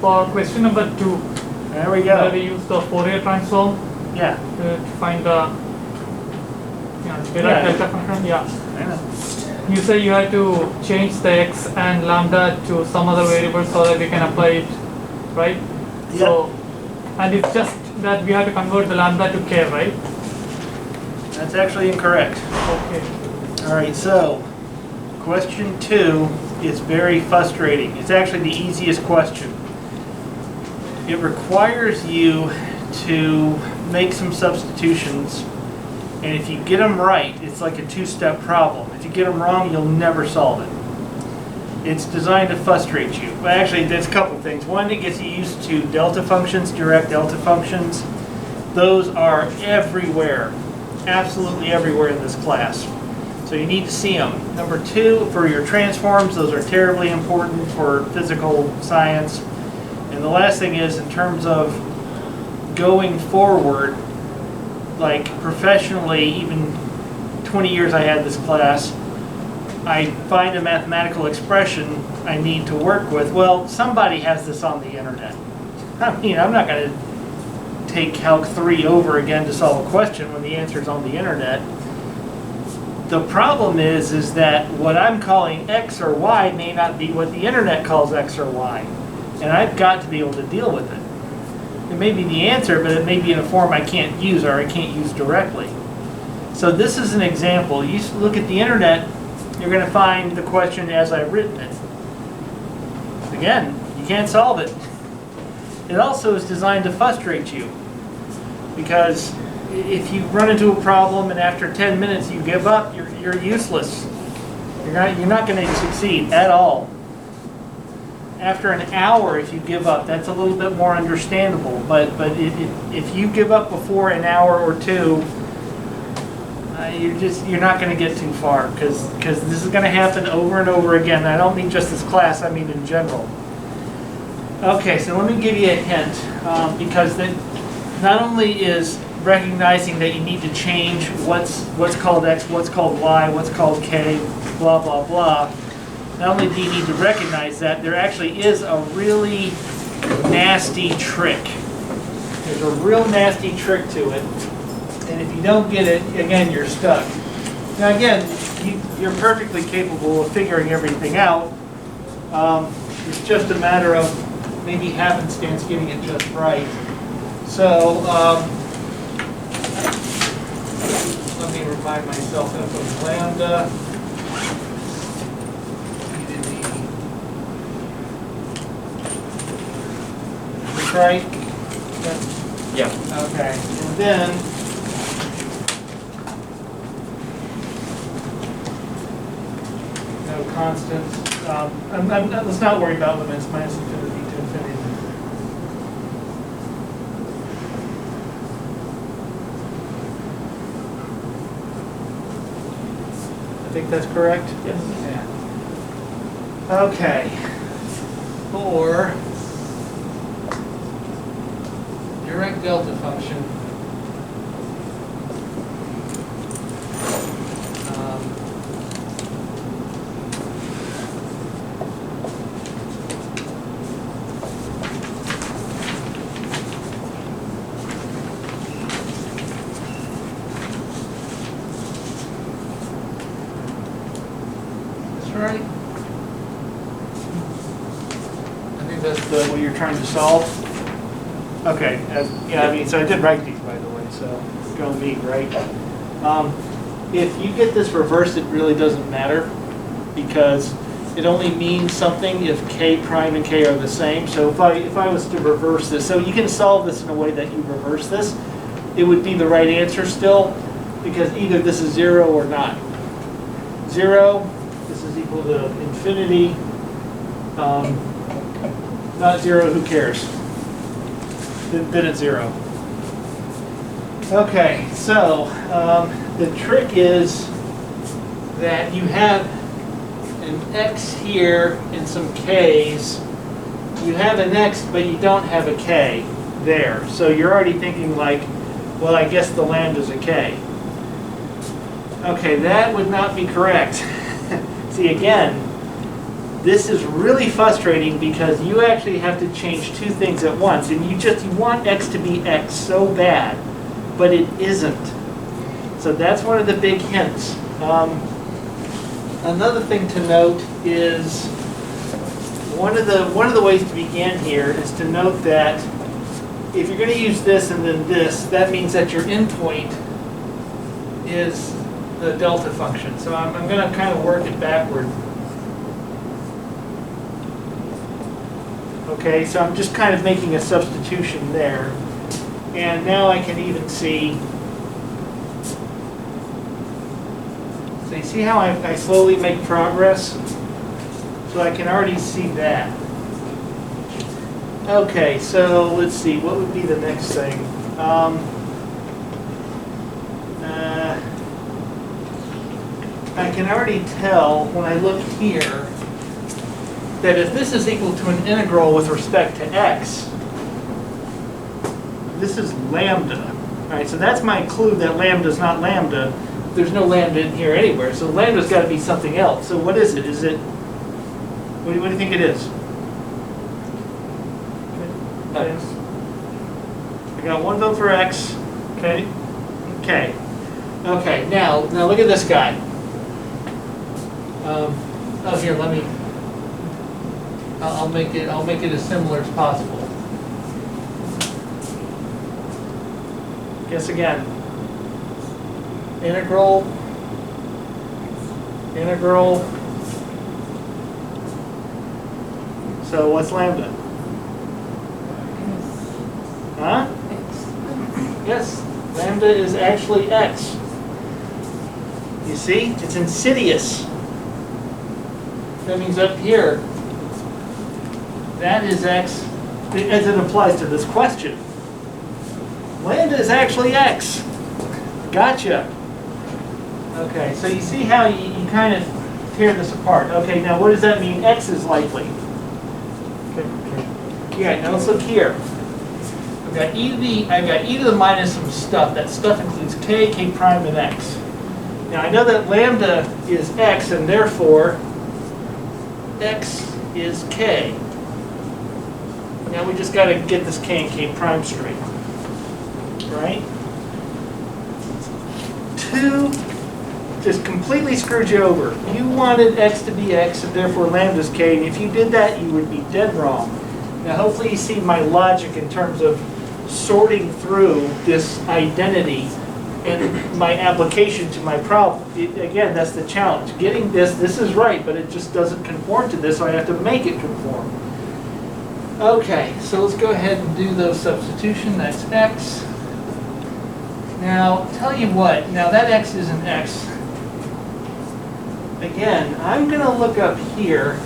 for question number 2, There we where go. we use the Fourier transform Yeah. to find the Dirac delta function. Yeah. I know. You say you have to change the x and lambda to some other variable so that we can apply it, right? Yep. So, and it's just that we have to convert the lambda to k, right? That's actually incorrect. Okay. All right, so question 2 is very frustrating. It's actually the easiest question. It requires you to make some substitutions, and if you get them right, it's like a 2-step problem. If you get them wrong, you'll never solve it. It's designed to frustrate you. But actually, there's a couple things. One, it gets you used to delta functions, direct delta functions. Those are everywhere, absolutely everywhere in this class. So you need to see them. Number 2, for your transforms, those are terribly important for physical science. And the last thing is, in terms of going forward, like professionally, even 20 years I had this class, I find a mathematical expression I need to work with. Well, somebody has this on the internet. I mean, I'm not going to take Calc 3 over again to solve a question when the answer is on the internet. The problem is that what I'm calling X or Y may not be what the internet calls X or Y. And I've got to be able to deal with it. It may be the answer, but it may be in a form I can't use or I can't use directly. So this is an example. You look at the internet, you're going to find the question as I've written it. Again, you can't solve it. It also is designed to frustrate you, because if you run into a problem and after 10 minutes you give up, you're useless. You're not going to succeed at all. After an hour, if you give up, that's a little bit more understandable. But if you give up before an hour or 2, you're not going to get too far, because this is going to happen over and over again. I don't mean just this class, I mean in general. Okay, so let me give you a hint, because then not only is recognizing that you need to change what's called X, what's called Y, what's called K, blah, blah, blah. Not only do you need to recognize that, there actually is a really nasty trick. There's a real nasty trick to it. And if you don't get it, again, you're stuck. Now again, you're perfectly capable of figuring everything out. It's just a matter of maybe happenstance getting it just right. So, let me remind myself that of lambda. Right? Yeah. Okay. And then no constants. Let's not worry about limits. Minus infinity to infinity. I think that's correct? Yes. Yeah. Okay. For direct delta function. That's right. I think that's what you're trying to solve. Okay, yeah, I mean, so I did write these, by the way, so don't need, right? If you get this reversed, it really doesn't matter, because it only means something if K prime and K are the same. So if I was to reverse this, so you can solve this in a way that you reverse this, it would be the right answer still, because either this is 0 or not. 0, this is equal to infinity. Not 0, who cares? Then it's 0. Okay, so the trick is that you have an X here and some K's. You have an X, but you don't have a K there. So you're already thinking like, well, I guess the lambda's a K. Okay, that would not be correct. See, again, This is really frustrating because you actually have to change two things at once, and you want x to be x so bad, but it isn't. So that's one of the big hints. Another thing to note is one of the ways to begin here is to note that if you're going to use this and then this, that means that your endpoint is the delta function. So I'm going to kind of work it backward. Okay, so I'm just kind of making a substitution there. And now I can even see, so you see how I slowly make progress? So I can already see that. Okay, so let's see, what would be the next thing? I can already tell when I look here that if this is equal to an integral with respect to x, this is lambda. All right, so that's my clue that lambda is not lambda. There's no lambda in here anywhere, so lambda's got to be something else. So what is it? Is it, what do you think it is? I got one vote for x. Okay. Okay. Okay. Now look at this guy. Oh, here, let me. I'll make it as similar as possible. Guess again. Integral. So what's lambda? Huh? Yes, lambda is actually x. You see, it's insidious. That means up here, that is x as it applies to this question. Lambda is actually x. Gotcha. Okay, so you see how you kind of tear this apart. Okay, now what does that mean? X is likely. Okay. Yeah, now let's look here. I've got e to the minus some stuff. That stuff includes k, k prime, and x. Now I know that lambda is x, and therefore x is k. Now we just got to get this k and k prime straight. Right? 2 just completely screwed you over. You wanted x to be x, and therefore lambda's k, and if you did that, you would be dead wrong. Now hopefully you see my logic in terms of sorting through this identity and my application to my problem. Again, that's the challenge. Getting this is right, but it just doesn't conform to this, so I have to make it conform. Okay, so let's go ahead and do those substitution. That's x. Now, tell you what, now that x isn't x. Again, I'm going to look up here,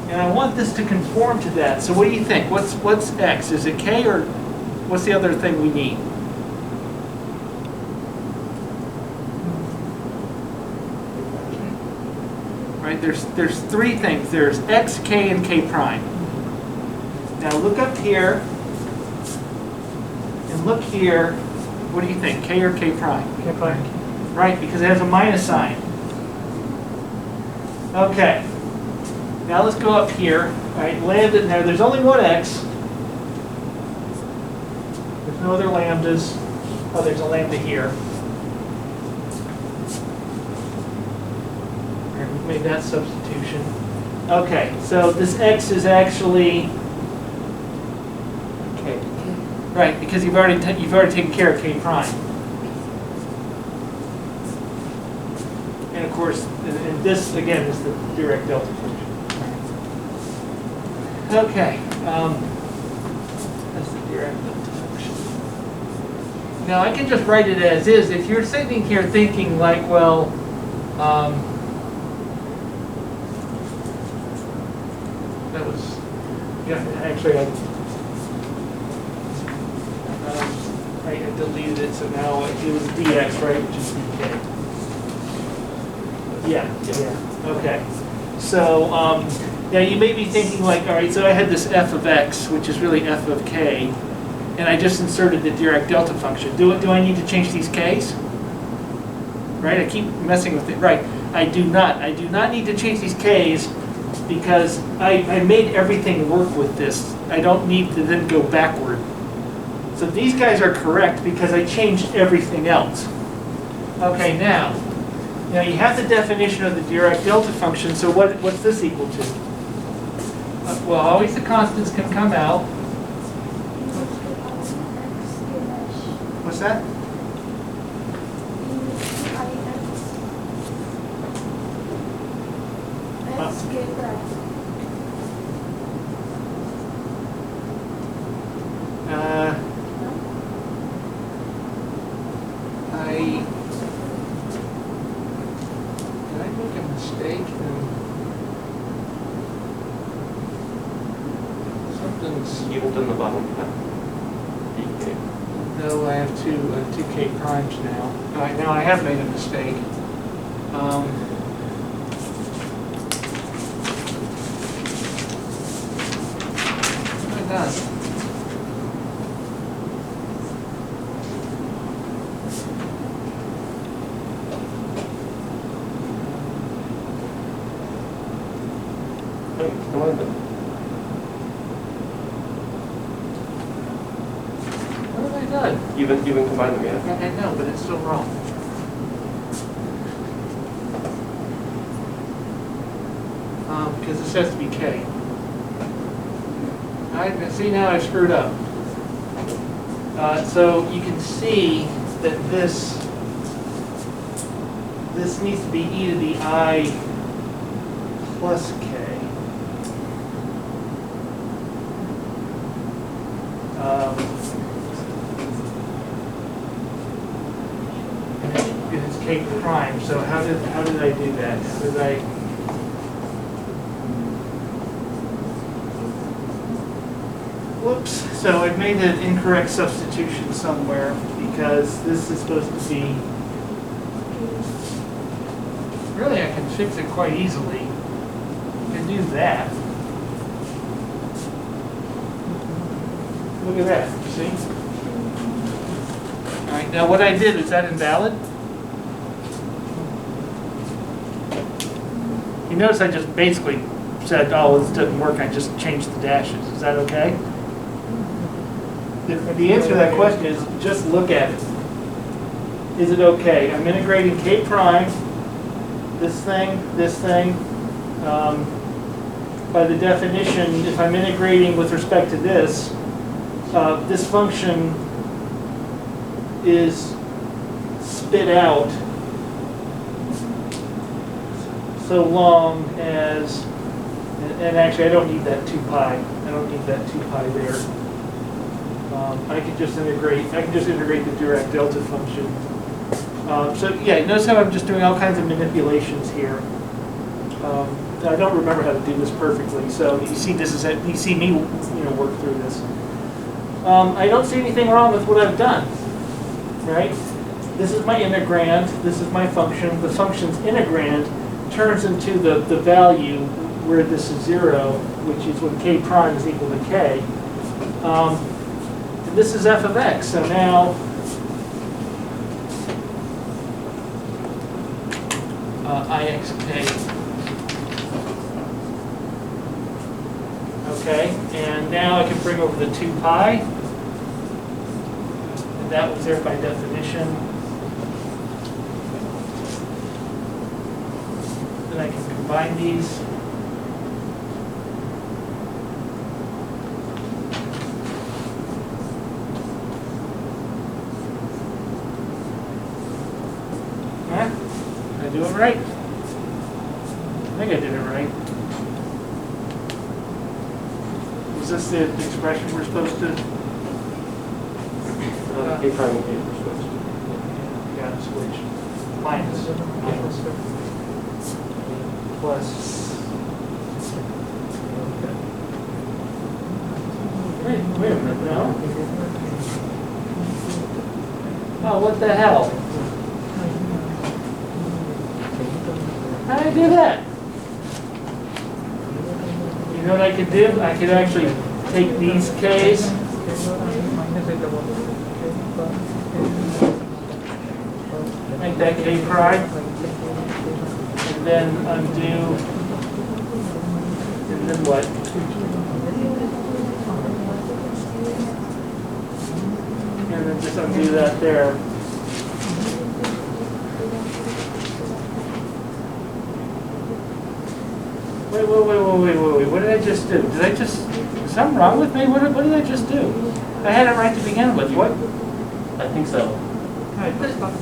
and I want this to conform to that. So what do you think? What's x? Is it k, or what's the other thing we need? Right, there's three things. There's x, k, and k prime. Now look up here, and look here. What do you think, k or k prime? K prime. Right, because it has a minus sign. Okay. Now let's go up here. All right, lambda. Now there's only one x. There's no other lambdas. Oh, there's a lambda here. All right, we've made that substitution. Okay, so this x is actually k. Right, because you've already taken care of k prime. And of course, and this again is the direct delta function. Okay, that's the direct delta function. Now I can just write it as is. If you're sitting here thinking like, well, that was, yeah, actually I deleted it, so now it was dx, right, which is dk. Yeah. Okay. So now you may be thinking like, all right, so I had this f of x, which is really f of k, and I just inserted the direct delta function. Do I need to change these k's? Right? I keep messing with it. Right. I do not. I do not need to change these k's because I made everything work with this. I don't need to then go backward. So these guys are correct because I changed everything else. Okay, now you have the definition of the Dirac delta function, so what's this equal to? Well, always the constants can come out. What's that? Did I make a mistake? Something's. You open the bottom half. No, I have two K primes now. All right, now I have made a mistake. What have I done? Come on then. What have I done? Even combine them, yeah? I know, but it's still wrong. Because this has to be K. See, now I've screwed up. So you can see that this needs to be e to the I plus K. It's K prime. So how did I do that? How did I? Whoops. So I've made an incorrect substitution somewhere because this is supposed to be. Really, I can fix it quite easily. I can do that. Look at that. You see? All right. Now, what I did, is that invalid? You notice I just basically said, oh, this doesn't work. I just changed the dashes. Is that okay? The answer to that question is just look at it. Is it okay? I'm integrating K prime, this thing. By the definition, if I'm integrating with respect to this, this function is spit out so long as, and actually I don't need that 2 pi. I don't need that 2 pi there. I can just integrate the Dirac delta function. So yeah, notice how I'm just doing all kinds of manipulations here. I don't remember how to do this perfectly, so you see you see me work through this. I don't see anything wrong with what I've done, right? This is my integrand, this is my function. The function's integrand turns into the value where this is 0, which is when K prime is equal to K. And this is f of x, so now Ixk. Okay, and now I can bring over the 2 pi. And that was there by definition. Then I can combine these. Did I do it right? I think I did it right. Is this the expression we're supposed to? K prime and K we're supposed to. Got to switch. Minus. Plus. Wait a minute, no? Oh, what the hell? How did I do that? You know what I could do? I could actually take these K's. Make that K prime. then undo, and then what? And then just undo that there. Wait, what did I just do? Did I just, is something wrong with me? What did I just do? I had it right to begin with, what? I think so. Alright, that's fine.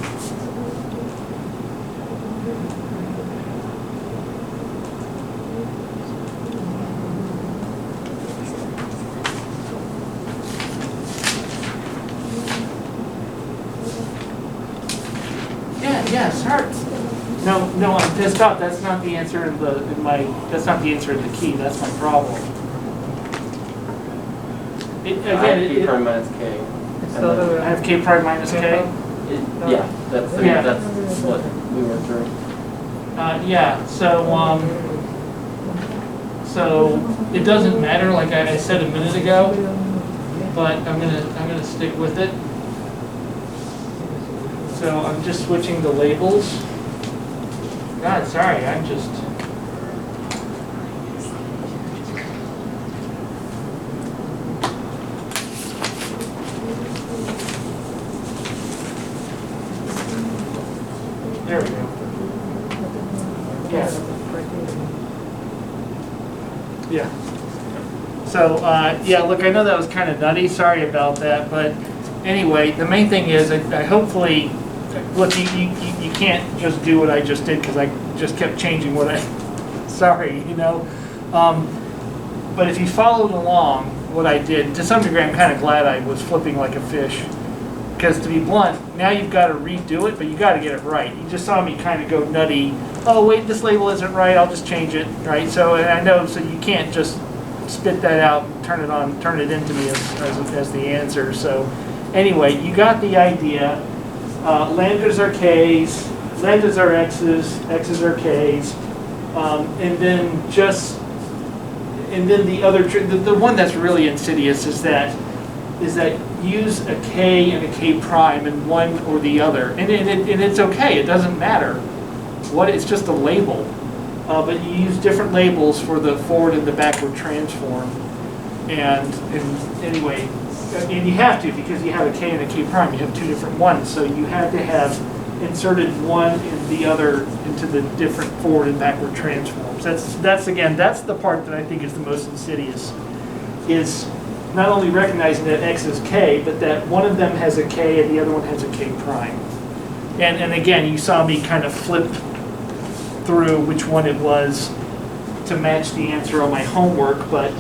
Yeah, sorry. No, I'm pissed off. That's not the answer that's not the answer in the key. That's my problem. K prime minus K. It's the other way I have around. K prime minus K. Yeah, that's Yeah. that's what we went through. Yeah, so it doesn't matter, like I said a minute ago, but I'm gonna stick with it. So I'm just switching the labels. God, sorry, I'm just. There we go. Yeah. Yeah. So, yeah, look, I know that was kind of nutty, sorry about that, but anyway, the main thing is, I hopefully, look, you can't just do what I just did, because I just kept changing what I, sorry, you know. But if you followed along what I did, to some degree, I'm kind of glad I was flipping like a fish. Because to be blunt, now you've got to redo it, but you got to get it right. You just saw me kind of go nutty. Oh wait, this label isn't right. I'll just change it, right? So and I know, so you can't just spit that out, and turn it into me as the answer. So anyway, you got the idea. Lambdas are k's, lambdas are x's, x's are k's, and then the other the one that's really insidious is that use a K and a K prime in one or the other. And it's okay, it doesn't matter. It's just a label. But you use different labels for the forward and the backward transform. And anyway, and you have to, because you have a K and a K prime, you have two different ones. So you had to have inserted one and the other into the different forward and backward transforms. That's the part that I think is the most insidious, is not only recognizing that X is K, but that one of them has a K and the other one has a K prime. And again, you saw me kind of flip through which one it was to match the answer on my homework, but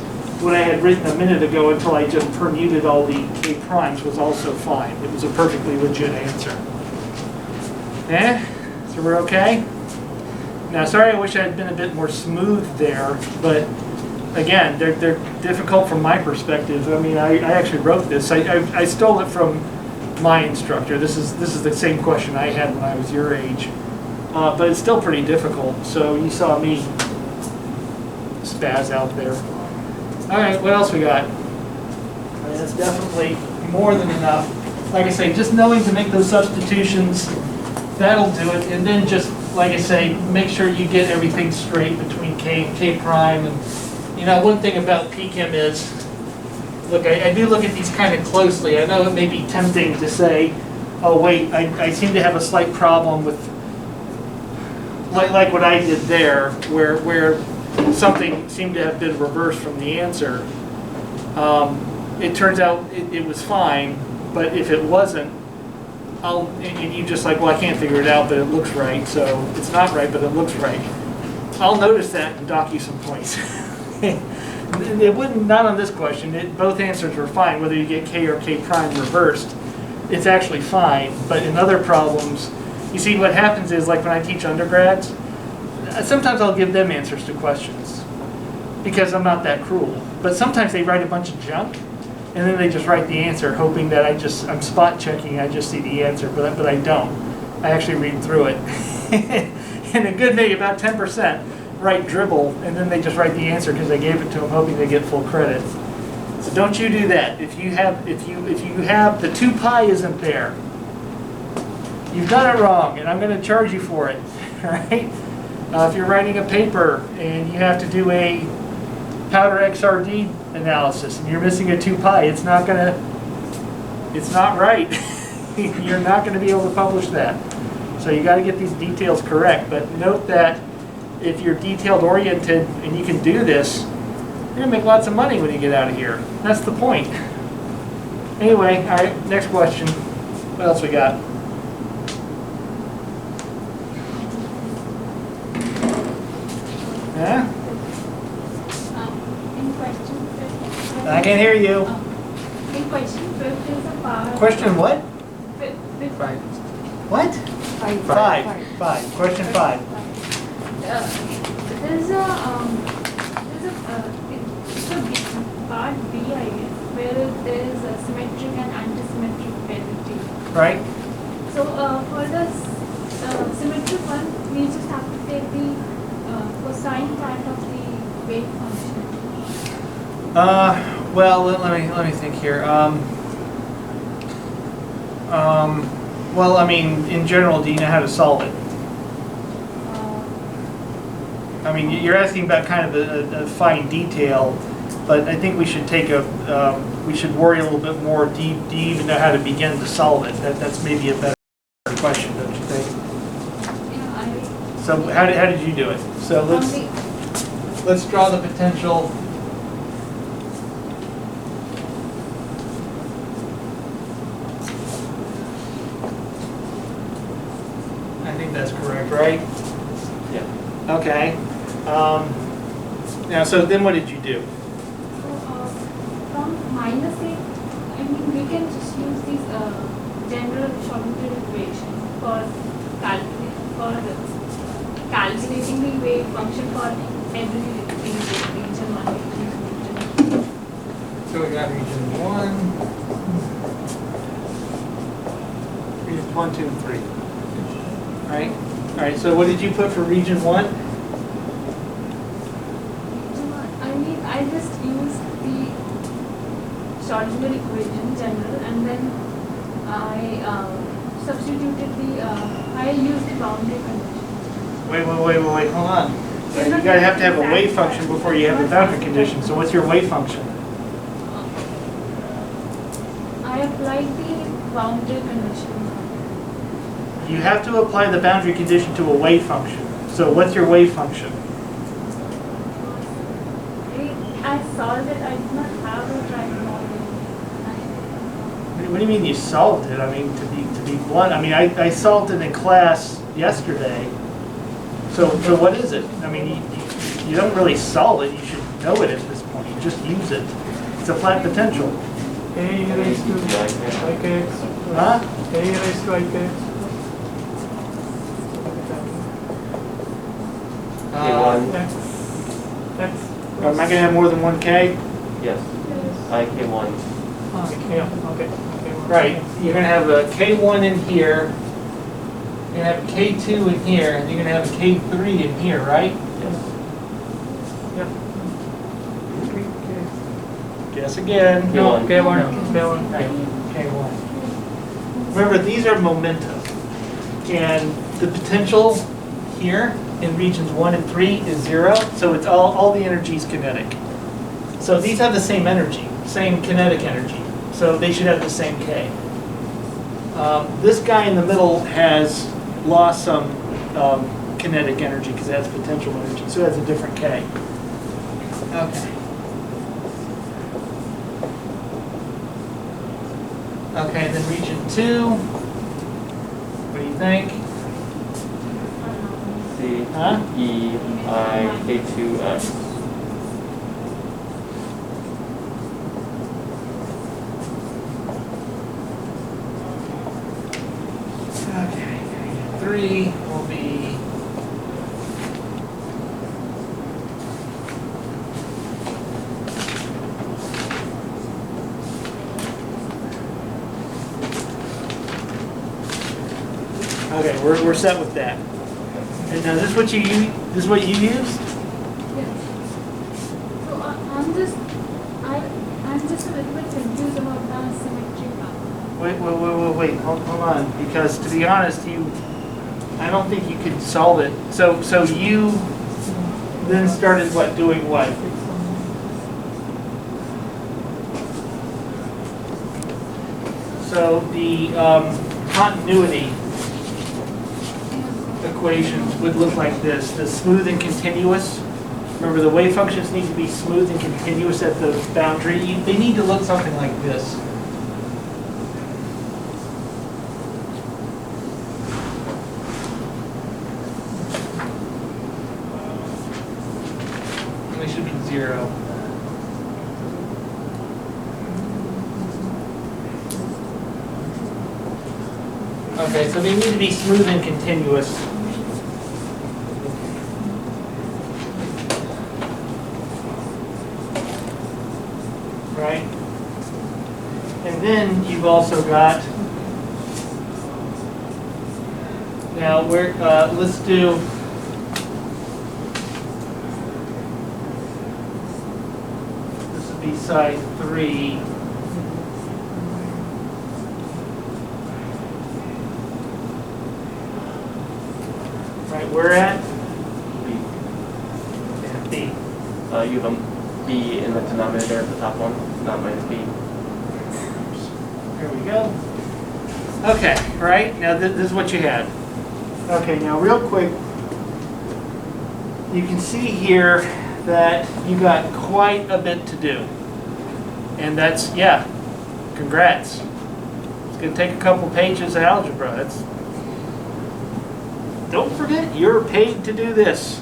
what I had written a minute ago until I just permuted all the K primes was also fine. It was a perfectly legit answer. So we're okay? Now, sorry, I wish I had been a bit more smooth there, but again, they're difficult from my perspective. I mean, I actually wrote this. I stole it from my instructor. This is the same question I had when I was your age, but it's still pretty difficult. So you saw me spaz out there. All right, what else we got? I mean, that's definitely more than enough. Like I say, just knowing to make those substitutions, that'll do it. And then just, like I say, make sure you get everything straight between K and K prime. And you know, one thing about PChem is, look, I do look at these kind of closely. I know it may be tempting to say, oh wait, I seem to have a slight problem with, like what I did there, where something seemed to have been reversed from the answer. It turns out it was fine, but if it wasn't, and you just like, well, I can't figure it out, but it looks right, so it's not right, but it looks right. I'll notice that and dock you some points. It wouldn't, not on this question. Both answers were fine, whether you get K or K prime reversed. It's actually fine, but in other problems, you see what happens is, like when I teach undergrads, sometimes I'll give them answers to questions because I'm not that cruel. But sometimes they write a bunch of junk and then they just write the answer hoping that I'm spot checking, I just see the answer, but I don't. I actually read through it. And a good maybe about 10% write dribble and then they just write the answer because I gave it to them hoping they get full credit. So don't you do that. If you have the 2 pi isn't there, you've done it wrong and I'm going to charge you for it, right? If you're writing a paper and you have to do a powder XRD analysis and you're missing a 2 pi, it's not right. You're not gonna be able to publish that. So you gotta get these details correct, but note that if you're detailed oriented and you can do this, you're gonna make lots of money when you get out of here. That's the point. Anyway, all right, next question. What else we got? Yeah? In question 5. I can't hear you. In question 5 is a power. Question what? Five. What? Five. Question 5. There's a part B, I guess, where there is a symmetric and antisymmetric derivative. Right? So for the symmetric one, we just have to take the cosine part of the wave function. Well, let me think here. Well, I mean, in general, do you know how to solve it? I mean, you're asking about kind of a fine detail, but I think we should take we should worry a little bit more. Do you even know how to begin to solve it? That's maybe a better question, don't you think? Yeah, So how did you do it? So let's draw the potential. I think that's correct, right? Yeah. Okay. Now, so then what did you do? From minus 8, I mean, we can just use these general Schrodinger equation for calculating the wave function for every region 1. So we got region 1, region 1, 2, and 3. Right? All right, so what did you put for region 1? I mean, I just used the Schrodinger equation general, and then I substituted I used the boundary condition. Wait, hold on. You gotta have to have a wave function before you have the boundary condition. So what's your wave function? I applied the boundary condition. You have to apply the boundary condition to a wave function. So what's your wave function? I solved it. I did not have a right model. What do you mean you solved it? I mean, to be blunt, I mean, I solved it in class yesterday. So what is it? I mean, you don't really solve it. You should know it at this point. You just use it. It's a flat potential. A raised to ikx. Huh? A raised to ikx. K1. X. Am I going to have more than one K? Yes. IK1. Yeah, okay. Right. You're going to have a K1 in here. You're going to have a K2 in here. And you're going to have a K3 in here, right? Yes. Yep. 3K. Guess again. No, K1. K1. Right. K1. Remember, these are momentum. And the potential here in regions 1 and 3 is 0. So it's all the energy is kinetic. So these have the same energy, same kinetic energy. So they should have the same K. This guy in the middle has lost some kinetic energy because it has potential energy. So it has a different K. Okay. Okay, and then region 2. What do you think? C, Huh? E, I, K2, X. Okay, 3 will be okay. We're set with that. And now, this is what you used? Yes. So I'm just a little bit confused about the symmetry part. Wait. Hold on. Because to be honest, I don't think you could solve it. So you then started what, doing what? So the continuity equations would look like this. The smooth and continuous. Remember, the wave functions need to be smooth and continuous at the boundary. They need to look something like this. And they should be 0. Okay, so they need to be smooth and continuous. Right? And then you've also got, now let's do, this would be side 3. Right, we're at B. You have a B in the denominator at the top one, not minus B. There we go. Okay, right, now this is what you had. Okay, now real quick, you can see here that you got quite a bit to do. And that's, yeah, congrats. It's going to take a couple pages of algebra. Don't forget, you're paid to do this.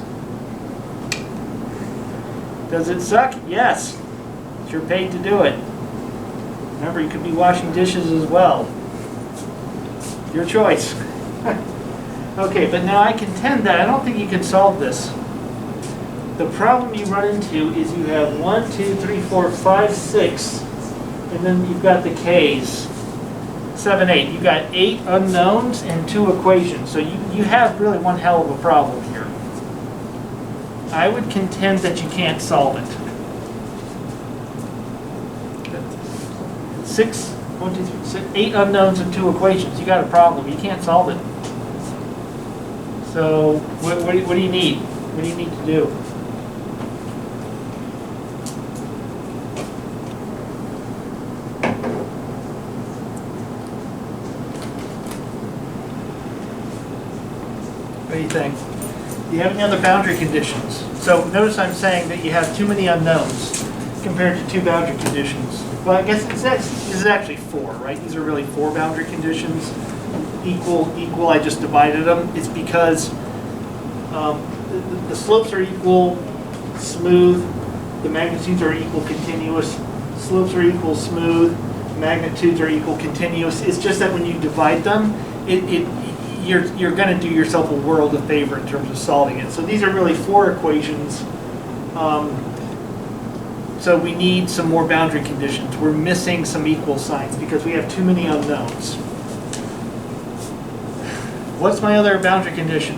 Does it suck? Yes. You're paid to do it. Remember, you could be washing dishes as well. Your choice. Okay, but now I contend that I don't think you can solve this. The problem you run into is you have 1, 2, 3, 4, 5, 6, and then you've got the K's. 7, 8. You've got 8 unknowns and 2 equations. So you have really one hell of a problem here. I would contend that you can't solve it. 8 unknowns and 2 equations. You got a problem. You can't solve it. So what do you need? What do you need to do? What do you think? Do you have any other boundary conditions? So notice I'm saying that you have too many unknowns compared to 2 boundary conditions. Well, I guess this is actually 4, right? These are really 4 boundary conditions. Equal, I just divided them. It's because the slopes are equal, smooth, the magnitudes are equal, continuous, slopes are equal, smooth, magnitudes are equal, continuous. It's just that when you divide them, you're going to do yourself a world of favor in terms of solving it. So these are really 4 equations. So we need some more boundary conditions. We're missing some equal signs because we have too many unknowns. What's my other boundary condition?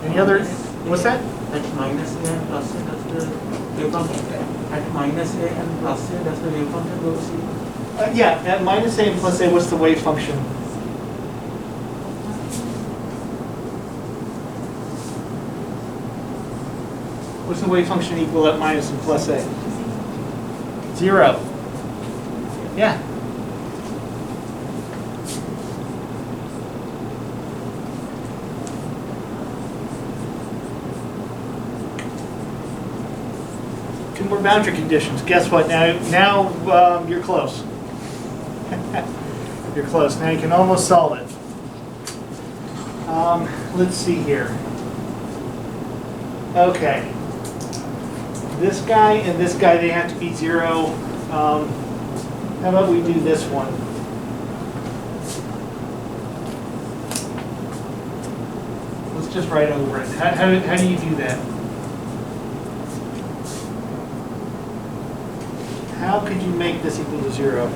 Any other? What's that? At minus a and plus a, does the wave function? At minus a and plus a, does the wave function go to 0? Yeah, at minus a and plus a, what's the wave function? What's the wave function equal at minus and plus a? 0. Yeah. Two more boundary conditions. Guess what? Now you're close. You're close. Now you can almost solve it. Let's see here. Okay. This guy and this guy, they have to be 0. How about we do this one? Let's just write over it. How do you do that? How could you make this equal to 0?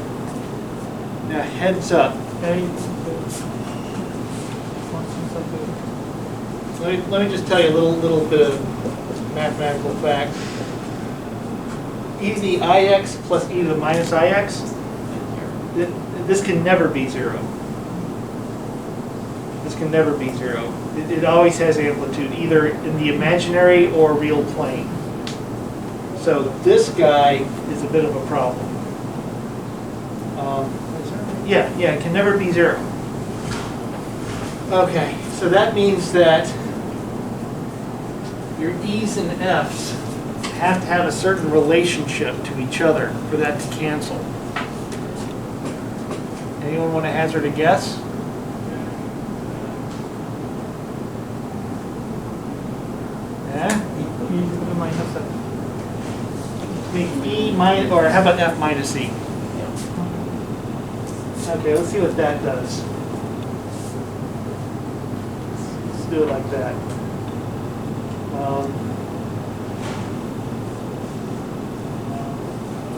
Now, heads up. Let me just tell you a little bit of mathematical fact. E to the ix plus e to the minus ix, this can never be 0. This functions can never be 0. It always has amplitude, either in the imaginary or real plane. So this guy is a bit of a problem. Yeah, it can never be 0. Okay, so that means that your E's and F's have to have a certain relationship to each other for that to cancel. Anyone want to hazard a guess? Yeah? E is equal to minus F. Make E minus, or how about F minus E? Okay, let's see what that does. Let's do it like that.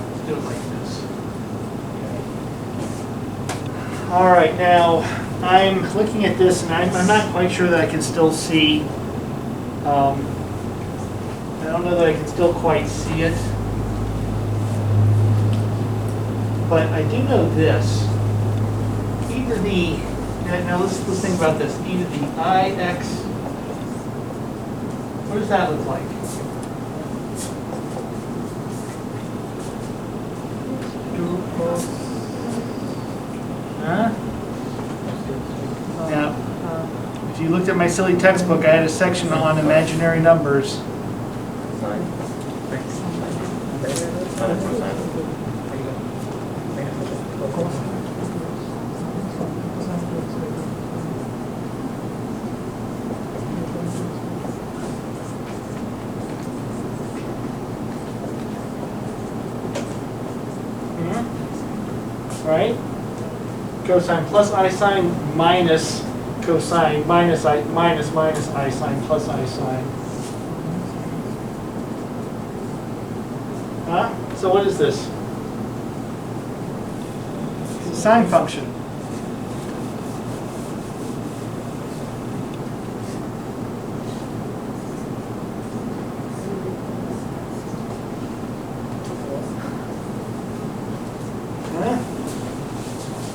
Let's do it like this. Okay. All right, now I'm looking at this and I'm not quite sure that I can still see. I don't know that I can still quite see it. But I do know this. E to the, now let's think about this. E to the IX, what does that look like? Huh? Now, if you looked at my silly textbook, I had a section on imaginary numbers. Sine. Sine and cosine. Right? Cosine plus I sine minus cosine minus I minus I sine plus I sine. Huh? So what is this? It's a sine function.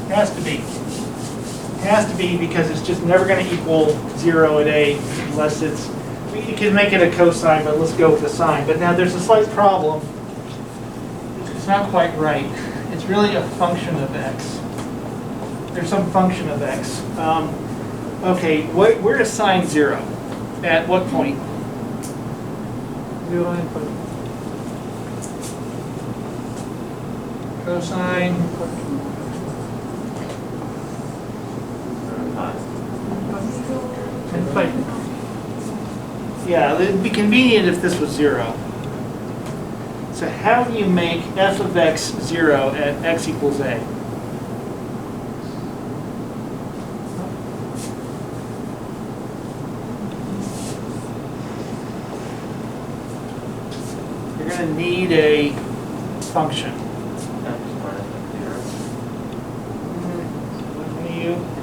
Has to be. Has to be because it's just never going to equal 0 at A unless it's, you can make it a cosine, but let's go with the sine. But now there's a slight problem. It's not quite right. It's really a function of x. There's some function of x. Okay, where is sine 0? At what point? 0 and 5. Cosine. And 5. Yeah, it'd be convenient if this was 0. So how do you make f of x 0 at x equals a? You're going to need a function.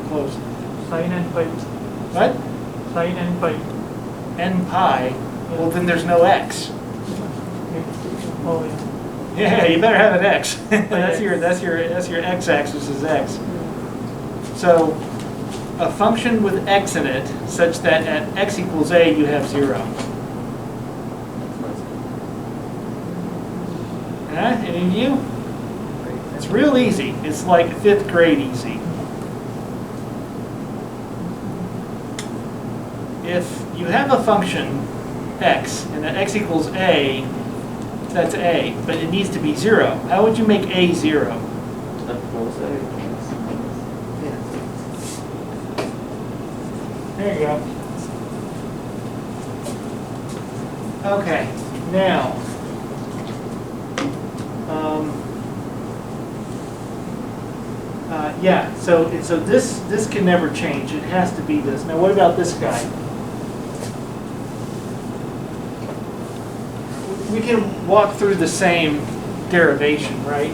Close. Sine and 5. What? Sine and 5. N pi. Well, then there's no x. Oh, yeah. Yeah, you better have an x. that's your x-axis is x. So a function with x in it, such that at x equals a, you have 0. Any of you? It's real easy. It's like 5th grade easy. If you have a function x and at x equals a, that's a, but it needs to be 0. How would you make a 0? There you go. Okay, now, yeah, so this can never change. It has to be this. Now, what about this guy? We can walk through the same derivation, right?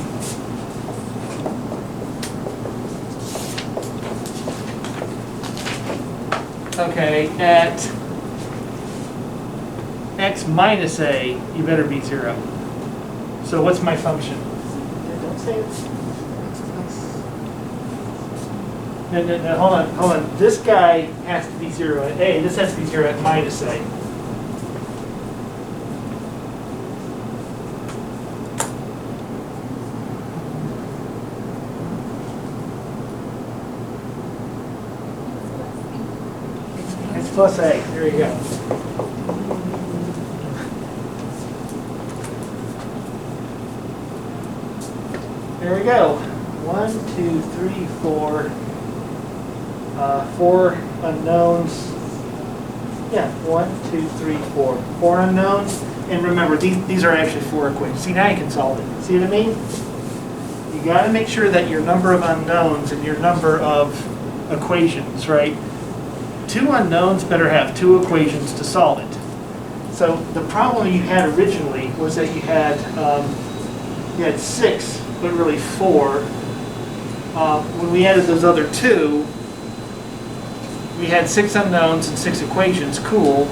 Okay, at x minus a, you better be 0. So what's my function? Don't say it's No, hold on. This guy has to be 0 at A, this has to be 0 at minus A. It's plus A, there you go. There we go. 1, 2, 3, 4. 4 unknowns. Yeah, 1, 2, 3, 4. 4 unknowns. And remember, these are actually 4 equations. See, now you can solve it. See what I mean? You got to make sure that your number of unknowns and your number of equations, right? 2 unknowns better have 2 equations to solve it. So the problem you had originally was that you had 6, but really 4. When we added those other 2, we had 6 unknowns and 6 equations. Cool.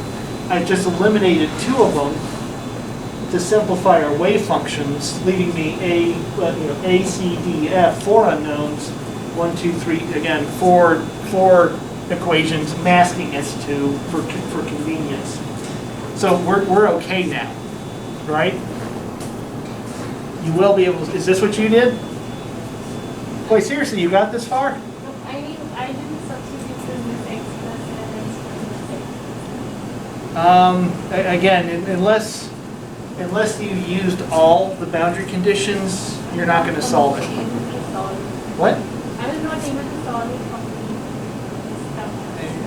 I just eliminated 2 of them to simplify our wave functions, leaving me A, C, D, F, 4 unknowns, 1, 2, 3, again, 4 equations, masking S2 for convenience. So we're okay now, right? You will be able to, is this what you did? Wait, seriously, you got this far? No, I mean, I didn't substitute this x plus and x plus. Again, unless you used all the boundary conditions, you're not going to solve it. What? I was not able to solve it completely.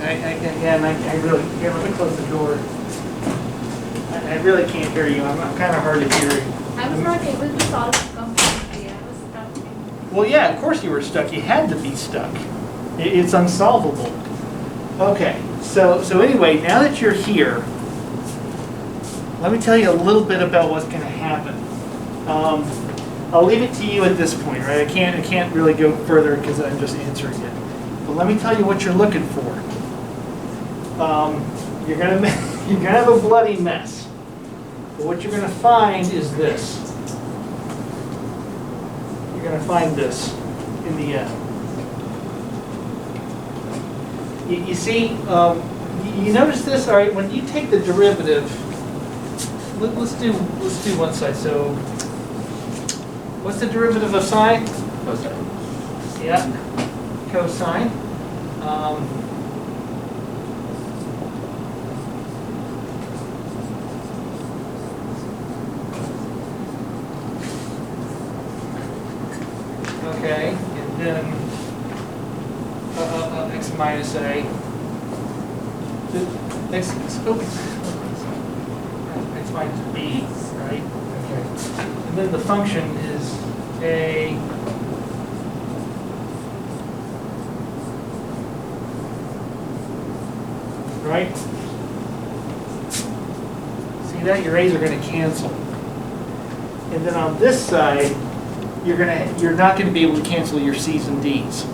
I really, here, let me close the door. I really can't hear you. I'm kind of hard of hearing. I was not able to solve it completely. I was stuck in. Well, yeah, of course you were stuck. You had to be stuck. It's unsolvable. Okay, so anyway, now that you're here, let me tell you a little bit about what's going to happen. I'll leave it to you at this point, right? I can't really go further because I'm just answering it. But let me tell you what you're looking for. You're gonna have a bloody mess. But what you're gonna find is this. You're gonna find this in the end. You see, you notice this. All right, when you take the derivative, let's do one side. So, what's the derivative of sine? Cosine. Yeah, cosine. Okay, and then x minus a. X minus b, right? Okay. And then the function is a. Right? See that? Your a's are going to cancel. And then on this side, you're not going to be able to cancel your c's and d's.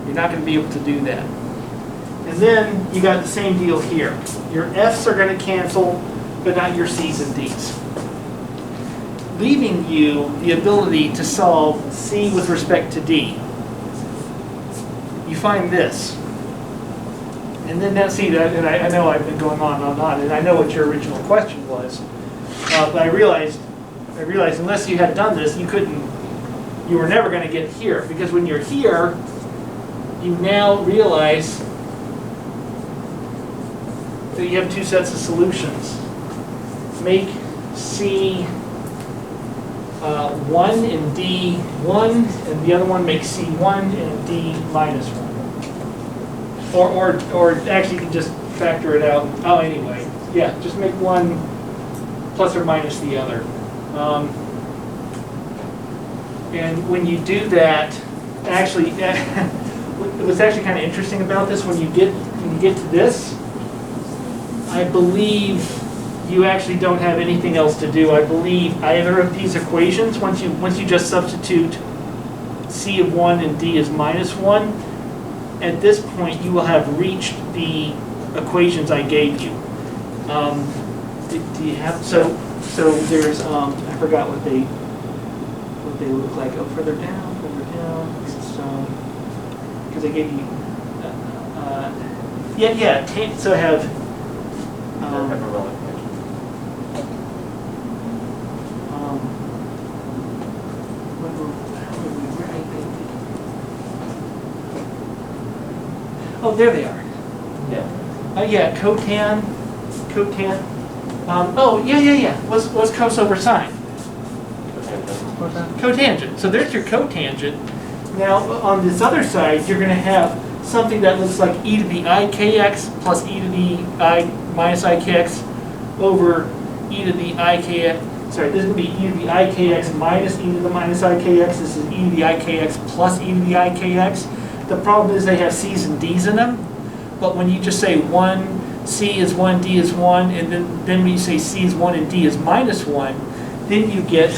You're not going to be able to do that. And then you got the same deal here. Your f's are going to cancel, but not your c's and d's. Leaving you the ability to solve c with respect to d. You find this. And then now, see, and I know I've been going on and on, and I know what your original question was. But I realized unless you had done this, you were never going to get here. Because when you're here, you now realize that you have 2 sets of solutions. Make C 1 and D 1, and the other one makes C 1 and D minus 1. Or actually you can just factor it out. Oh, anyway, yeah, just make one plus or minus the other. And when you do that, actually, what's actually kind of interesting about this, when you get to this, I believe you actually don't have anything else to do. I believe either of these equations, once you just substitute C of 1 and D as minus 1, at this point you will have reached the equations I gave you. Do you have, so there's, I forgot what they look like. Oh, further down, because I gave you, yeah, so I have, Hyperbolic. oh, there they are. Yeah. Yeah, cotan. Oh, yeah. What's cos over sine? Cotangent. So there's your cotangent. Now, on this other side, you're going to have something that looks like e to the ikx plus e to the I minus ikx over e to the ikx. Sorry, this is going to be e to the ikx minus e to the minus ikx. This is e to the ikx plus e to the ikx. The problem is they have c's and d's in them. But when you just say 1, c is 1, d is 1, and then when you say c is 1 and d is minus 1, then you get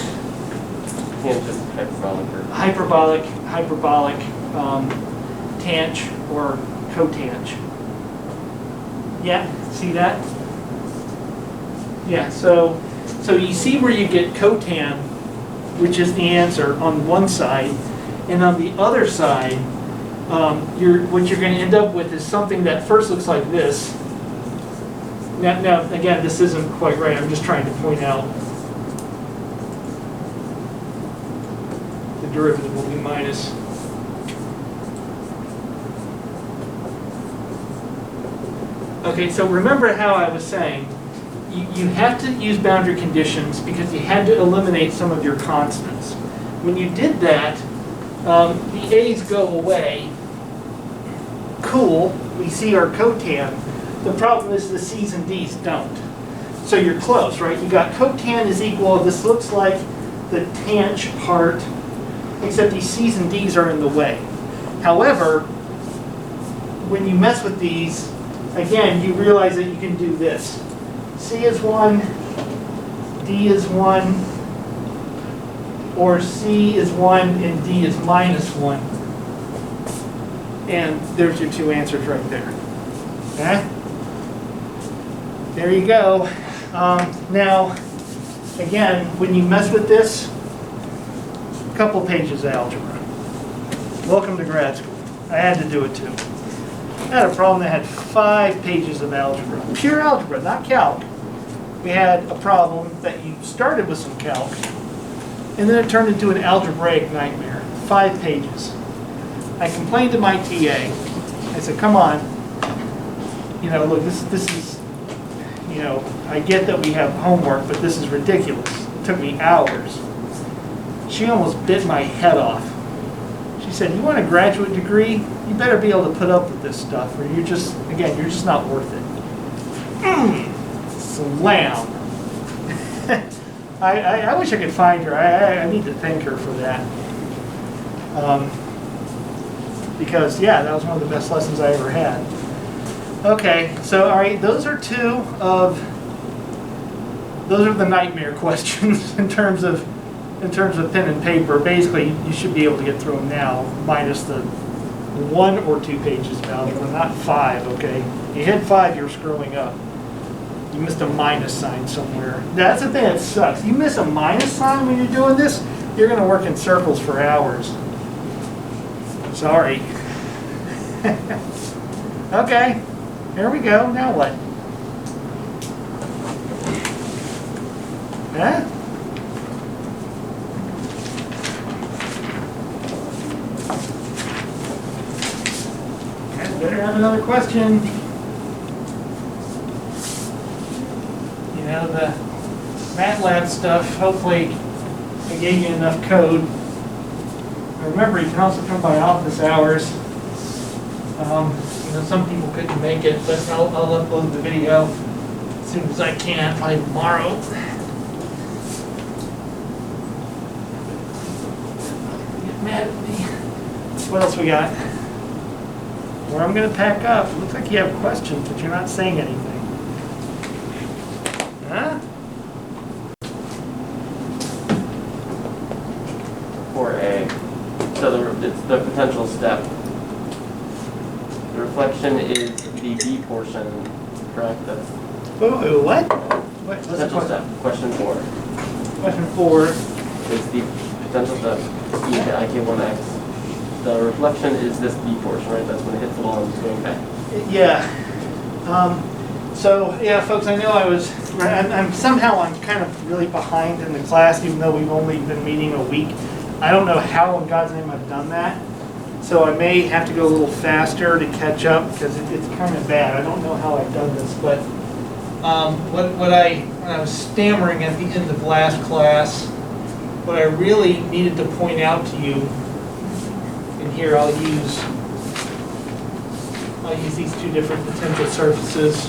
Tangent, hyperbolic, or hyperbolic, tangent or cotangent. Yeah, see that? Yeah, so you see where you get cotan, which is the answer on one side, and on the other side, what you're going to end up with is something that first looks like this. Now, again, this isn't quite right. I'm just trying to point out the derivative will be minus. Okay, so remember how I was saying, you have to use boundary conditions because you had to eliminate some of your constants. When you did that, the a's go away. Cool, we see our cotan. The problem is the c's and d's don't. So you're close, right? You got cotan is equal, this looks like the tangent part, except these c's and d's are in the way. However, when you mess with these, again, you realize that you can do this. C is 1, D is 1, or C is 1 and D is minus 1. And there's your two answers right there. Okay? There you go. Now, again, when you mess with this, a couple pages of algebra. Welcome to grad school. I had to do it too. I had a problem that had 5 pages of algebra. Pure algebra, not calc. We had a problem that you started with some calc, and then it turned into an algebraic nightmare. 5 pages. I complained to my TA. I said, come on, look, this is, I get that we have homework, but this is ridiculous. It took me hours. She almost bit my head off. She said, you want a graduate degree? You better be able to put up with this stuff, or you're just not worth it. Slam. I wish I could find her. I need to thank her for that. Because, yeah, that was one of the best lessons I ever had. Okay, so, all right, those are the nightmare questions in terms of pen and paper. Basically, you should be able to get through them now, minus the 1 or 2 pages of algebra, not 5, okay? You hit 5, you're screwing up. You missed a minus sign somewhere. That's the thing that sucks. You miss a minus sign when you're doing this, you're going to work in circles for hours. Sorry. Okay, here we go. Now what? Huh? Better have another question. The MATLAB stuff, hopefully I gave you enough code. Remember, you can also come by office hours. Some people couldn't make it, but I'll upload the video as soon as I can, probably tomorrow. Get mad at me. What else we got? Where I'm going to pack up. It looks like you have questions, but you're not saying anything. Huh? 4A. So it's the potential step. The reflection is the B portion, correct? That's Ooh, what? What's the potential step. Question 4. Question 4. Is the potential step e to ik1x the reflection is this B portion, right? That's when it hits the wall and it's going back. Yeah. So yeah, folks, I know I'm kind of really behind in the class, even though we've only been meeting a week. I don't know how in God's name I've done that. So I may have to go a little faster to catch up because it's kind of bad. I don't know how I've done this, but when I was stammering at the end of last class, what I really needed to point out to you, and here I'll use these two different potential surfaces.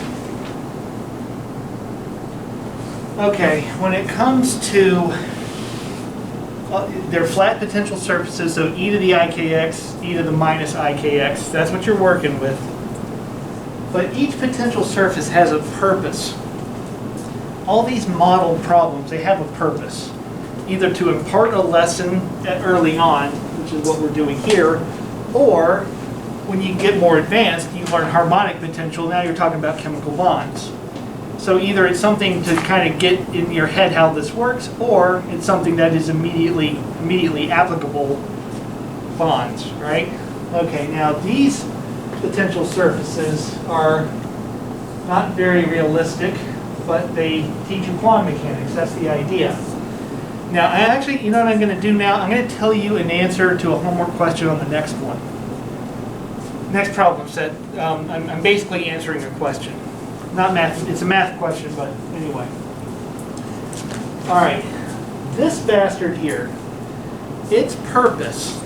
Okay, when it comes to they're flat potential surfaces, so e to the ikx, e to the minus ikx, that's what you're working with. But each potential surface has a purpose. All these model problems, they have a purpose. Either to impart a lesson early on, which is what we're doing here, or when you get more advanced, you learn harmonic potential, now you're talking about chemical bonds. So either it's something to kind of get in your head how this works, or it's something that is immediately applicable bonds, right? Okay, now these potential surfaces are not very realistic, but they teach you quantum mechanics. That's the idea. Now, you know what I'm going to do now? I'm going to tell you an answer to a homework question on the next one. Next problem set. I'm basically answering a question. Not math, it's a math question, but anyway. All right, this bastard here, its purpose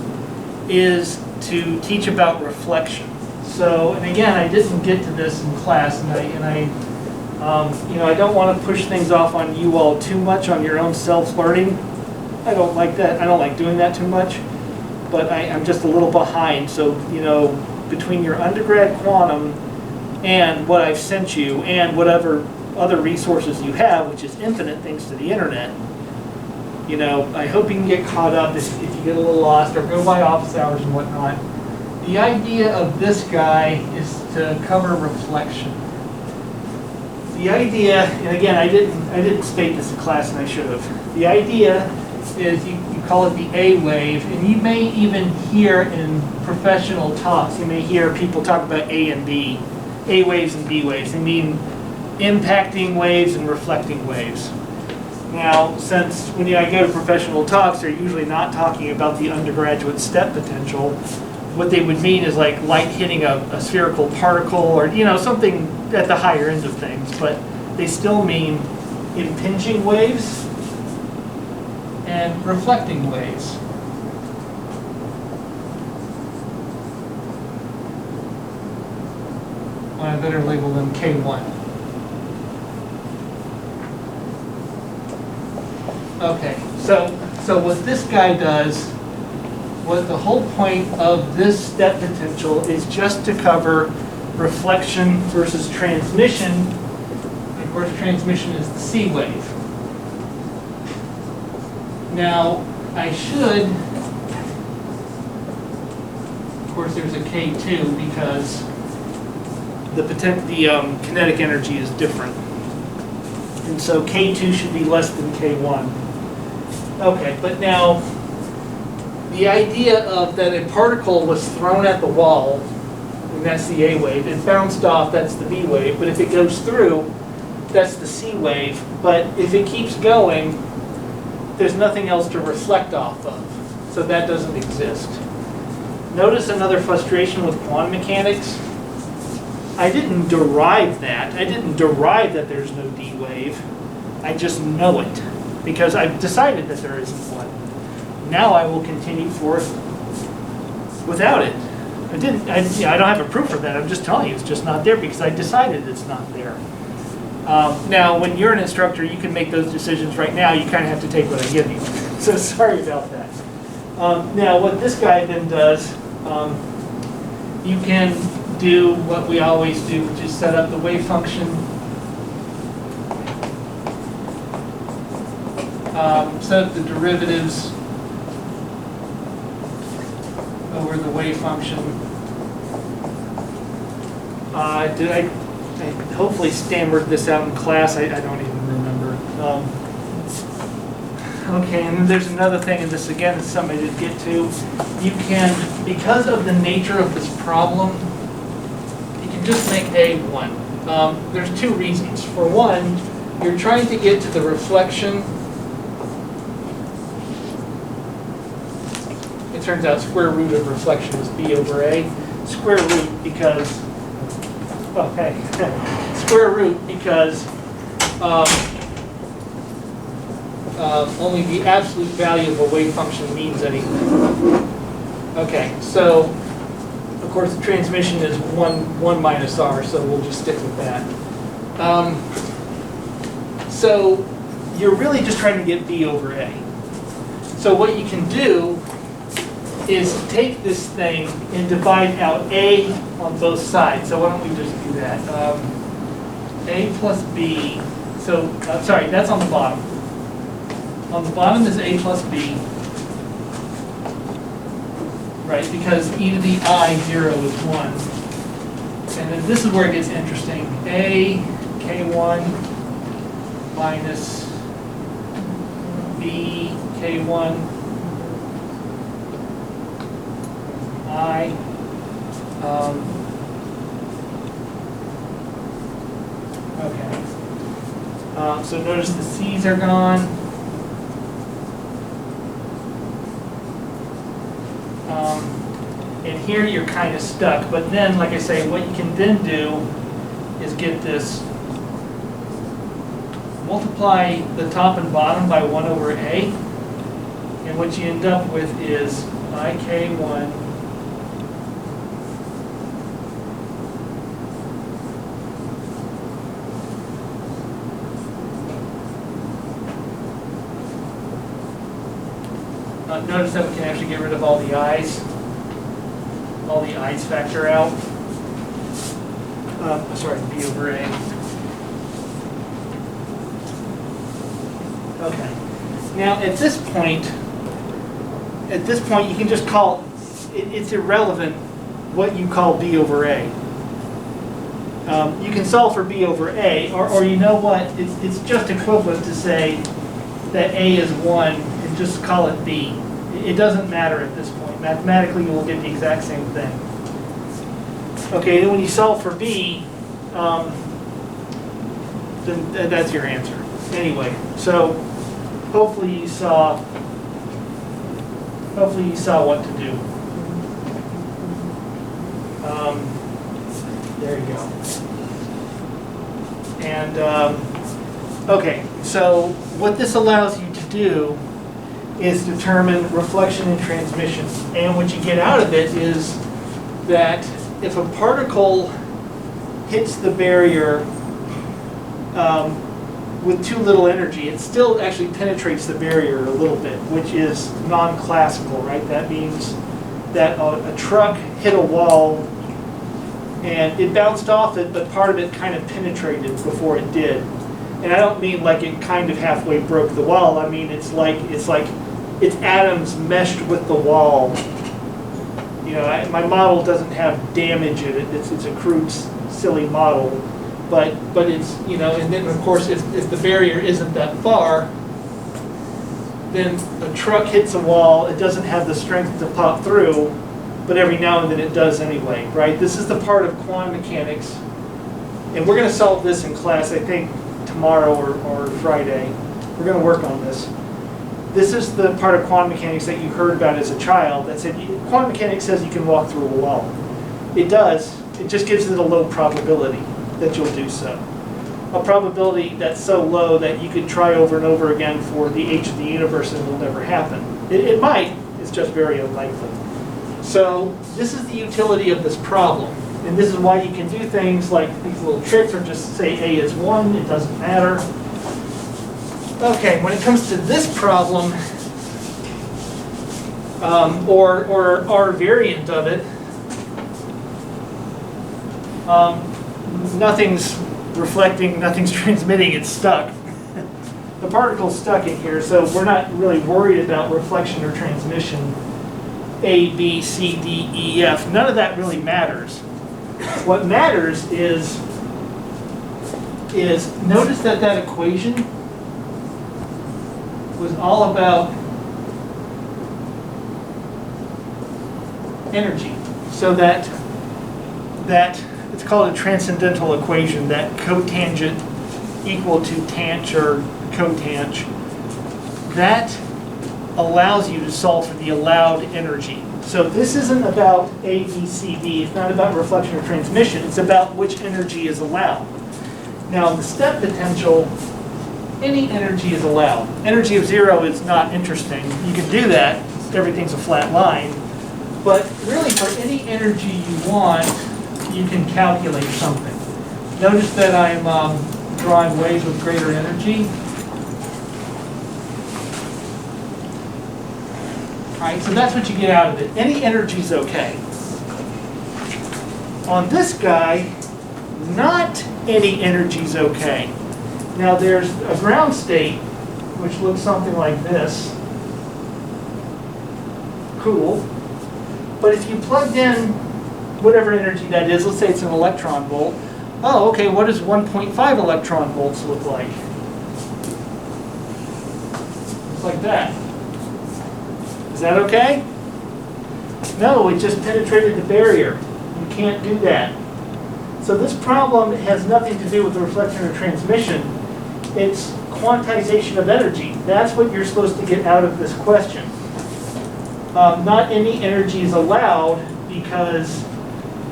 is to teach about reflection. So, and again, I didn't get to this in class, and I don't want to push things off on you all too much on your own self-learning. I don't like that. I don't like doing that too much, but I'm just a little behind. So, between your undergrad quantum and what I've sent you and whatever other resources you have, which is infinite thanks to the internet, I hope you can get caught up if you get a little lost or go by office hours and whatnot. The idea of this guy is to cover reflection. The idea, and again, I didn't state this in class and I should have. The idea is you call it the A wave, and you may even hear in professional talks, you may hear people talk about A and B. A waves and B waves. They mean impacting waves and reflecting waves. Now, since when I go to professional talks, they're usually not talking about the undergraduate step potential. What they would mean is like light hitting a spherical particle or something at the higher end of things, but they still mean impinging waves and reflecting waves. I better label them K1. Okay, so what this guy does, what the whole point of this step potential is just to cover reflection versus transmission. And of course, transmission is the C wave. Now, I should, of course, there's a K2 because the kinetic energy is different. And so K2 should be less than K1. Okay, but now the idea of that a particle was thrown at the wall, and that's the A wave, it bounced off, that's the B wave, but if it goes through, that's the C wave. But if it keeps going, there's nothing else to reflect off of. So that doesn't exist. Notice another frustration with quantum mechanics. I didn't derive that. I didn't derive that there's no D wave. I just know it because I've decided that there isn't one. Now I will continue forth without it. I don't have a proof of that. I'm just telling you it's just not there because I decided it's not there. Now, when you're an instructor, you can make those decisions right now. You kind of have to take what I give you. So sorry about that. Now, what this guy then does, you can do what we always do, which is set up the wave function. Set up the derivatives over the wave function. Did I hopefully stammered this out in class? I don't even remember. Okay, and then there's another thing, and this again is something I did get to. You can, because of the nature of this problem, you can just make A 1. There's two reasons. For one, you're trying to get to the reflection. It turns out square root of reflection is B over A. Square root because, oh hey, square root because only the absolute value of a wave function means anything. Okay, so of course the transmission is 1 minus r, so we'll just stick with that. So you're really just trying to get B over A. So what you can do is take this thing and divide out A on both sides. So why don't we just do that? A plus B, so, sorry, that's on the bottom. On the bottom is A plus B, right, because e to the I 0 is 1. And then this is where it gets interesting. A, K1 minus B, K1 I. Okay. So notice the C's are gone. And here you're kind of stuck. But then, like I say, what you can then do is get this, multiply the top and bottom by 1 over A. And what you end up with is IK1 notice that we can actually get rid of all the i's. All the i's factor out. Sorry, B over A. Okay. Now at this point you can just call it's irrelevant what you call B over A. You can solve for B over A, or you know what? It's just equivalent to say that A is 1 and just call it B. It doesn't matter at this point. Mathematically, you will get the exact same thing. Okay, then when you solve for B, then that's your answer. Anyway, so hopefully you saw what to do. There you go. And okay, so what this allows you to do is determine reflection and transmission. And what you get out of it is that if a particle hits the barrier with too little energy, it still actually penetrates the barrier a little bit, which is non-classical, right? That means that a truck hit a wall and it bounced off it, but part of it kind of penetrated before it did. And I don't mean like it kind of halfway broke the wall. I mean it's like its atoms meshed with the wall. You know, my model doesn't have damage in it. It's a crude, silly model, but it's, you know. And then of course, if the barrier isn't that far, then a truck hits a wall. It doesn't have the strength to pop through, but every now and then it does anyway, right? This is the part of quantum mechanics, and we're going to solve this in class. I think tomorrow or Friday. We're going to work on this. This is the part of quantum mechanics that you heard about as a child that said, quantum mechanics says you can walk through a wall. It does. It just gives it a low probability that you'll do so. A probability that's so low that you could try over and over again for the age of the universe and it will never happen. It might. It's just very unlikely. So this is the utility of this problem. And this is why you can do things like these little tricks, or just say A is 1. It doesn't matter. Okay, when it comes to this problem, or our variant of it, nothing's reflecting, nothing's transmitting, it's stuck. The particle's stuck in here, so we're not really worried about reflection or transmission. A, B, C, D, E, F, none of that really matters. What matters is notice that equation was all about energy. So that it's called a transcendental equation, that cotangent equal to tangent or cotangent. That allows you to solve for the allowed energy. So this isn't about A, B, C, D. It's not about reflection or transmission. It's about which energy is allowed. Now, in the step potential, any energy is allowed. Energy of zero is not interesting. You can do that. Everything's a flat line. But really, for any energy you want, you can calculate something. Notice that I'm drawing waves with greater energy. All right, so that's what you get out of it. Any energy is okay. On this guy, not any energy is okay. Now there's a ground state, which looks something like this. Cool. But if you plugged in whatever energy that is, let's say it's an electron volt. Oh, okay, what does 1.5 electron volts look like? It's like that. Is that okay? No, it just penetrated the barrier. You can't do that. So this problem has nothing to do with the reflection or transmission. It's quantization of energy. That's what you're supposed to get out of this question. Not any energy is allowed, because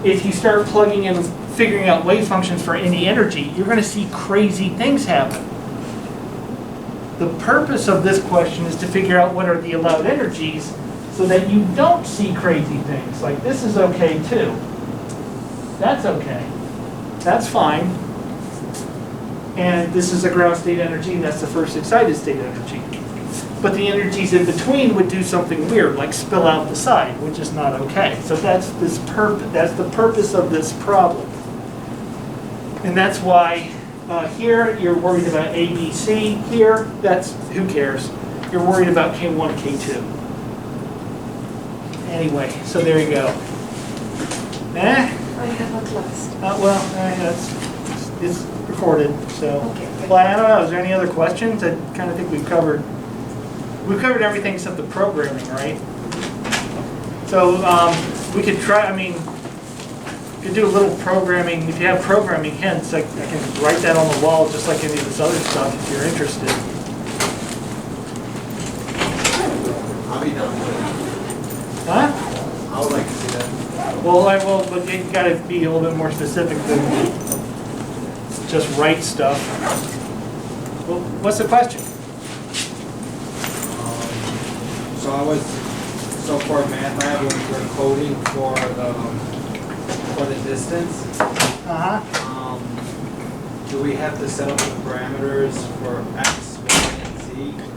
if you start plugging in, figuring out wave functions for any energy, you're going to see crazy things happen. The purpose of this question is to figure out what are the allowed energies so that you don't see crazy things. Like this is okay too. That's okay. That's fine. And this is a ground state energy, and that's the first excited state energy. But the energies in between would do something weird, like spill out the side, which is not okay. So that's the purpose of this problem. And that's why here you're worried about A, B, C. Here, that's, who cares? You're worried about K1, K2. Anyway, so there you go. I have a class. It's recorded, so. Okay. Well, I don't know, is there any other questions? I kind of think we've covered everything except the programming, right? So we could try, I mean, you could do a little programming. If you have programming hints, I can write that on the wall just like any of this other stuff if you're interested. I'll be down with it. Huh? I would like to see that. Well, but you gotta be a little bit more specific than just write stuff. Well, what's the question? So for math lab, when we're coding for the distance, do we have to set up the parameters for X, Y, and Z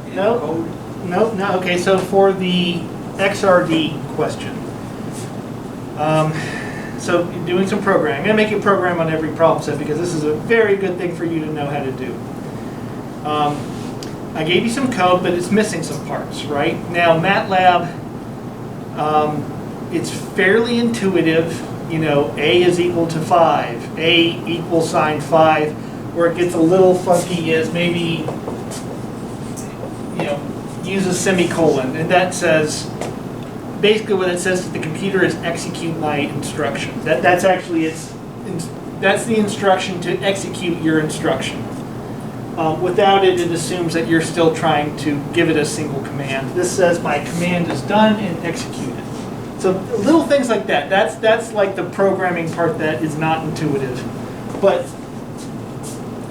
in No. code? No. Okay, so for the XRD question, so doing some programming. I'm going to make you program on every problem set because this is a very good thing for you to know how to do. I gave you some code, but it's missing some parts, right? Now, MATLAB, it's fairly intuitive. You know, A is equal to 5. A equals sine 5. Where it gets a little funky is maybe, you know, use a semicolon. And that says, basically what it says to the computer is execute my instruction. That's actually, that's the instruction to execute your instruction. Without it, it assumes that you're still trying to give it a single command. This says my command is done and executed. So little things like that. That's like the programming part that is not intuitive. But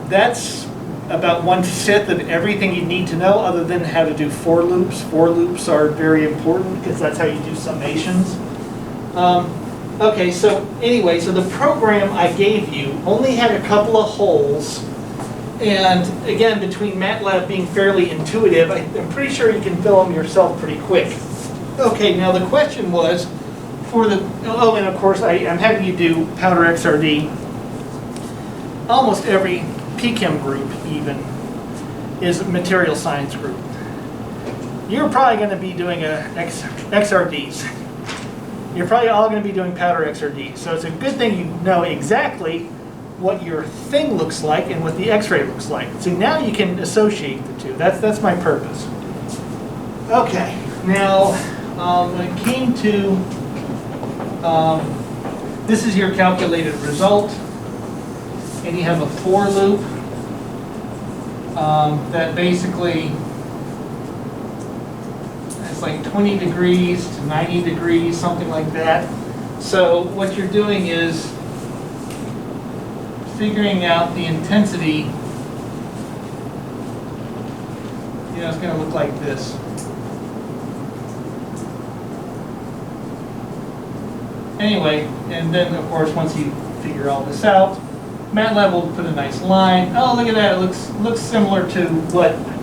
that's about 1/5 of everything you need to know other than how to do for loops. For loops are very important because that's how you do summations. Okay, so anyway, so the program I gave you only had a couple of holes. And again, between MATLAB being fairly intuitive, I'm pretty sure you can fill them yourself pretty quick. Okay, now the question was, for the, oh, and of course I'm having you do Powder XRD. Almost every PChem group even is a material science group. You're probably going to be doing XRDs. You're probably all going to be doing Powder XRD. So it's a good thing you know exactly what your thing looks like and what the X-ray looks like. So now you can associate the two. That's my purpose. Okay, now, when it came to, this is your calculated result, and you have a for loop that basically it's like 20 degrees to 90 degrees, something like that. So what you're doing is figuring out the intensity. You know, it's going to look like this. Anyway, and then of course once you figure all this out, MATLAB will put a nice line. Oh, look at that! It looks similar to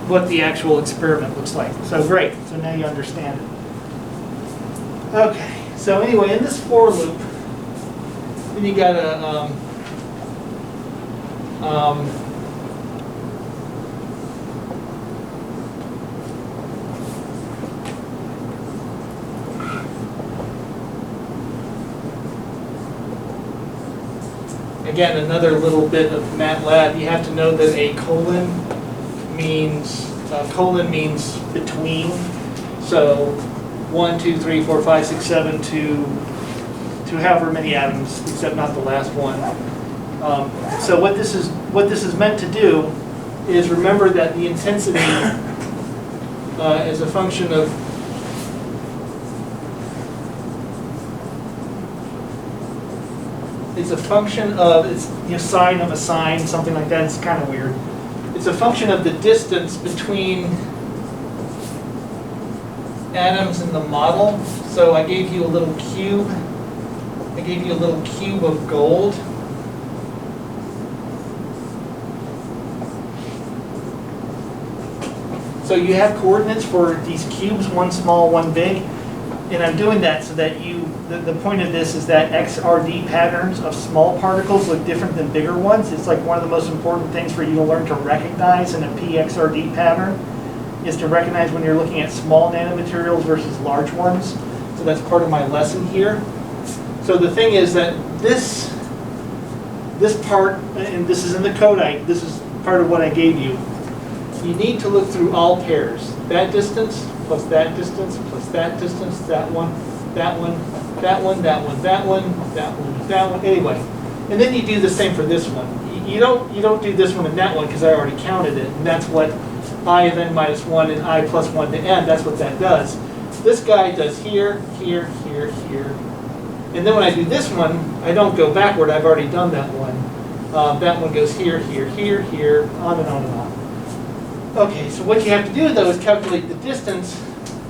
what the actual experiment looks like. So great. So now you understand it. Okay. So anyway, in this for loop, then you got a again, another little bit of MATLAB. You have to know that a colon means between. So 1, 2, 3, 4, 5, 6, 7 to however many atoms, except not the last one. So what this is meant to do is remember that the intensity is a function of it's sine of a sine, something like that. It's kind of weird. It's a function of the distance between atoms in the model. So I gave you a little cube. I gave you a little cube of gold. So you have coordinates for these cubes, one small, one big. And I'm doing that so that the point of this is that XRD patterns of small particles look different than bigger ones. It's like one of the most important things for you to learn to recognize in a PXRD pattern is to recognize when you're looking at small nanomaterials versus large ones. So that's part of my lesson here. So the thing is that this part, and this is in the code, this is part of what I gave you. You need to look through all pairs. That distance plus that distance plus that distance, that one, that one, that one, that one, that one, that one, that one. Anyway, and then you do the same for this one. You don't do this one and that one because I already counted it, and that's what I of n minus 1 and I plus 1 to n. That's what that does. This guy does here, here, here, here, and then when I do this one, I don't go backward. I've already done that one. That one goes here, here, here, here, on and on and on. Okay, so what you have to do though is calculate the distance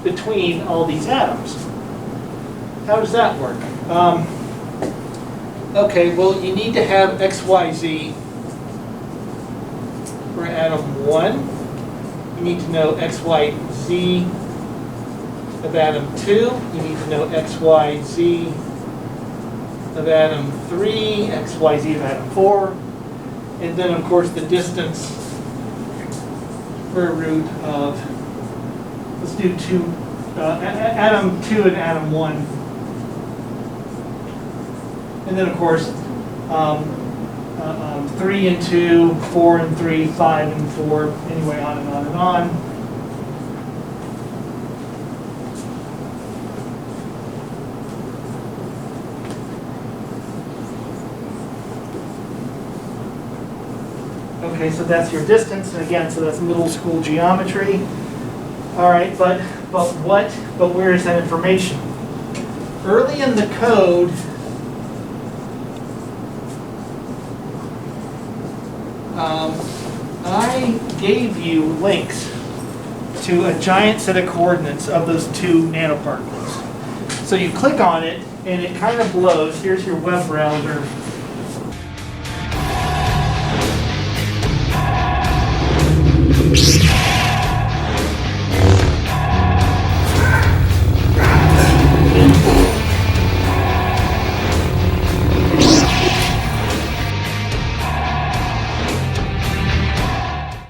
between all these atoms. How does that work? Okay, well you need to have XYZ for atom 1. You need to know XYZ of atom 2. You need to know XYZ of atom 3, XYZ of atom 4. And then of course the distance square root of, let's do atom 2 and atom 1. And then of course 3 and 2, 4 and 3, 5 and 4, anyway, on and on and on. Okay, so that's your distance, and again, so that's middle school geometry. All right, but where is that information? Early in the code, I gave you links to a giant set of coordinates of those 2 nanoparticles. So you click on it, and it kind of blows. Here's your web browser. Yeah.